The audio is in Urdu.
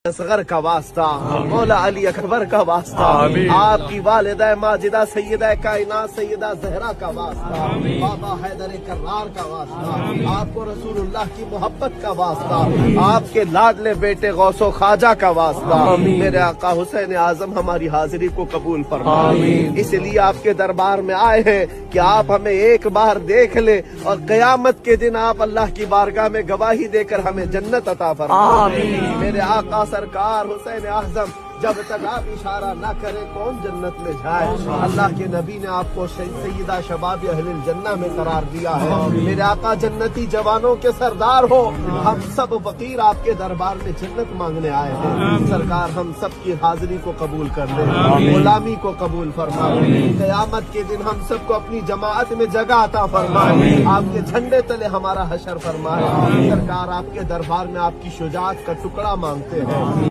اصغر کا واسطہ، مولا علی اکبر کا واسطہ، آپ کی والدہ ماجدہ سیدہ کائنات سیدہ زہرا کا واسطہ، بابا حیدر کرار کا واسطہ، آپ کو رسول اللہ کی محبت کا واسطہ، آپ کے لاڈلے بیٹے غوث و خواجہ کا واسطہ، میرے آقا حسین اعظم ہماری حاضری کو قبول فرمائے۔ اس لیے آپ کے دربار میں آئے ہیں کہ آپ ہمیں ایک بار دیکھ لیں اور قیامت کے دن آپ اللہ کی بارگاہ میں گواہی دے کر ہمیں جنت عطا فرمائے۔ میرے آقا سرکار حسین اعظم جب تک آپ اشارہ نہ کریں کون جنت میں جائے؟ اللہ کے نبی نے آپ کو سیدہ شباب اہل الجنہ میں قرار دیا ہے۔ میرے آقا جنتی جوانوں کے سردار ہو، ہم سب فقیر آپ کے دربار میں جنت مانگنے آئے ہیں۔ سرکار ہم سب کی حاضری کو قبول کر لیں، غلامی کو قبول فرمائے، قیامت کے دن ہم سب کو اپنی جماعت میں جگہ عطا فرمائے، آپ کے جھنڈے تلے ہمارا حشر فرمائے۔ سرکار آپ کے دربار میں آپ کی شجاعت کا ٹکڑا مانگتے ہیں۔